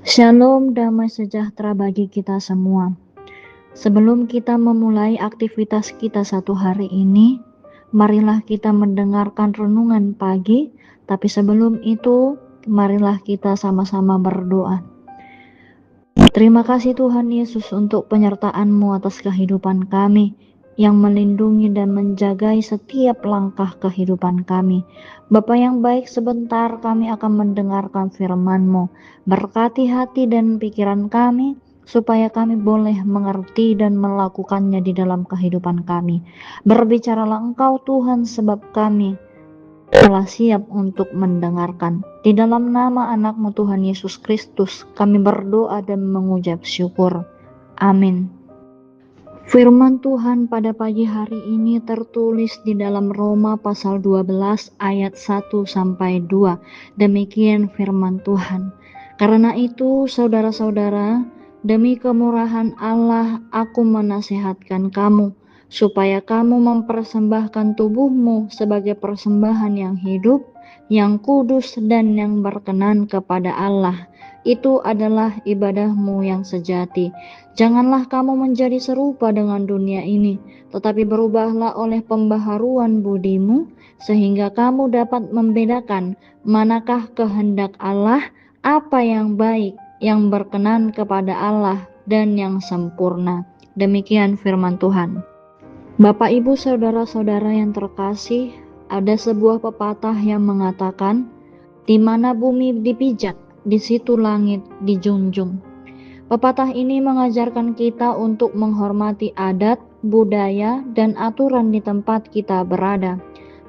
Shalom, damai sejahtera bagi kita semua. Sebelum kita memulai aktivitas kita satu hari ini, marilah kita mendengarkan renungan pagi. Tapi sebelum itu, marilah kita sama-sama berdoa. Terima kasih Tuhan Yesus untuk penyertaan-Mu atas kehidupan kami, yang melindungi dan menjagai setiap langkah kehidupan kami. Bapa yang baik, sebentar kami akan mendengarkan firman-Mu. Berkati hati dan pikiran kami, supaya kami boleh mengerti dan melakukannya di dalam kehidupan kami. Berbicaralah Engkau Tuhan, sebab kami telah siap untuk mendengarkan. Di dalam nama anak-Mu Tuhan Yesus Kristus, kami berdoa dan mengucap syukur. Amin. Firman Tuhan pada pagi hari ini tertulis di dalam Roma pasal 12 ayat 1-2. Demikian firman Tuhan. Karena itu, saudara-saudara, demi kemurahan Allah aku menasihatkan kamu, supaya kamu mempersembahkan tubuhmu sebagai persembahan yang hidup, yang kudus dan yang berkenan kepada Allah. Itu adalah ibadahmu yang sejati. Janganlah kamu menjadi serupa dengan dunia ini, tetapi berubahlah oleh pembaharuan budimu, sehingga kamu dapat membedakan manakah kehendak Allah, apa yang baik, yang berkenan kepada Allah, dan yang sempurna. Demikian firman Tuhan. Bapak, Ibu, saudara-saudara yang terkasih, ada sebuah pepatah yang mengatakan, di mana bumi dipijak, di situ langit dijunjung. Pepatah ini mengajarkan kita untuk menghormati adat, budaya, dan aturan di tempat kita berada.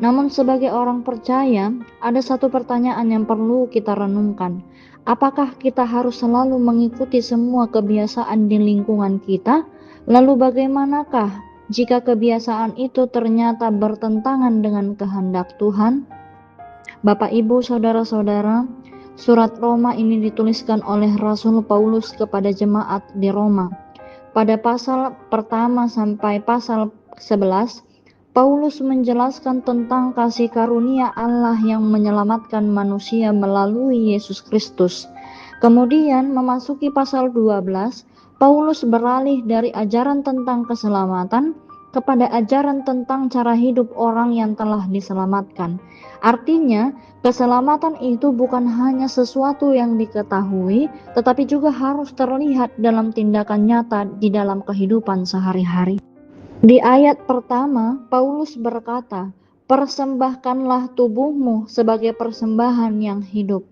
Namun sebagai orang percaya, ada satu pertanyaan yang perlu kita renungkan. Apakah kita harus selalu mengikuti semua kebiasaan di lingkungan kita? Lalu bagaimanakah jika kebiasaan itu ternyata bertentangan dengan kehendak Tuhan? Bapak, Ibu, saudara-saudara, surat Roma ini dituliskan oleh Rasul Paulus kepada jemaat di Roma. Pada pasal pertama sampai pasal 11, Paulus menjelaskan tentang kasih karunia Allah yang menyelamatkan manusia melalui Yesus Kristus. Kemudian memasuki pasal 12, Paulus beralih dari ajaran tentang keselamatan kepada ajaran tentang cara hidup orang yang telah diselamatkan. Artinya, keselamatan itu bukan hanya sesuatu yang diketahui, tetapi juga harus terlihat dalam tindakan nyata di dalam kehidupan sehari-hari. Di ayat pertama, Paulus berkata, "Persembahkanlah tubuhmu sebagai persembahan yang hidup."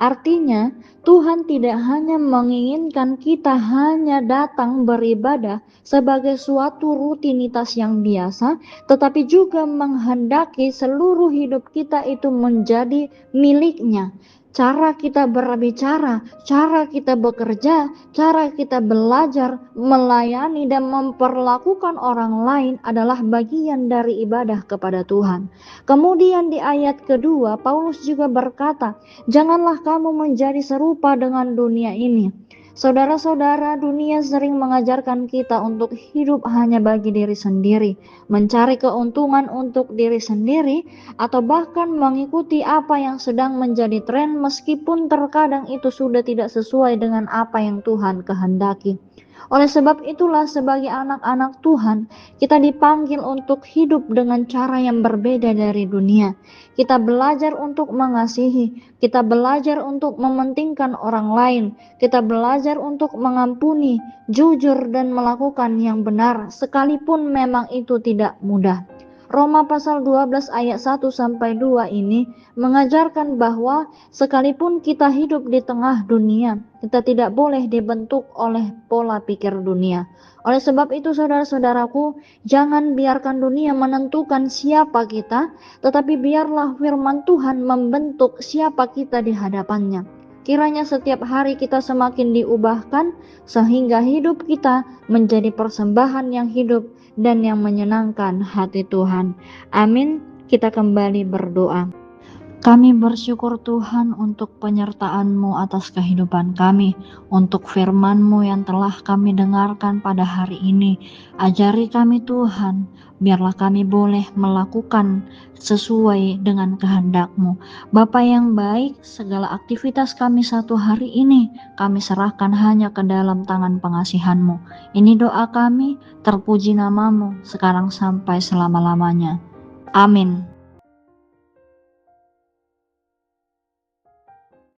Artinya, Tuhan tidak hanya menginginkan kita hanya datang beribadah sebagai suatu rutinitas yang biasa, tetapi juga menghendaki seluruh hidup kita itu menjadi miliknya. Cara kita berbicara, cara kita bekerja, cara kita belajar, melayani dan memperlakukan orang lain adalah bagian dari ibadah kepada Tuhan. Kemudian di ayat kedua, Paulus juga berkata, "Janganlah kamu menjadi serupa dengan dunia ini." Saudara-saudara, dunia sering mengajarkan kita untuk hidup hanya bagi diri sendiri, mencari keuntungan untuk diri sendiri, atau bahkan mengikuti apa yang sedang menjadi tren meskipun terkadang itu sudah tidak sesuai dengan apa yang Tuhan kehendaki. Oleh sebab itulah, sebagai anak-anak Tuhan, kita dipanggil untuk hidup dengan cara yang berbeda dari dunia. Kita belajar untuk mengasihi, kita belajar untuk mementingkan orang lain, kita belajar untuk mengampuni, jujur, dan melakukan yang benar, sekalipun memang itu tidak mudah. Roma pasal 12 ayat 1-2 ini mengajarkan bahwa sekalipun kita hidup di tengah dunia, kita tidak boleh dibentuk oleh pola pikir dunia. Oleh sebab itu, saudara-saudaraku, jangan biarkan dunia menentukan siapa kita, tetapi biarlah firman Tuhan membentuk siapa kita di hadapannya. Kiranya setiap hari kita semakin diubahkan, sehingga hidup kita menjadi persembahan yang hidup dan yang menyenangkan hati Tuhan. Amin. Kita kembali berdoa. Kami bersyukur Tuhan untuk penyertaan-Mu atas kehidupan kami, untuk firman-Mu yang telah kami dengarkan pada hari ini. Ajari kami Tuhan, biarlah kami boleh melakukan sesuai dengan kehendak-Mu. Bapa yang baik, segala aktivitas kami satu hari ini, kami serahkan hanya ke dalam tangan pengasihan-Mu. Ini doa kami, terpuji nama-Mu, sekarang sampai selama-lamanya. Amin.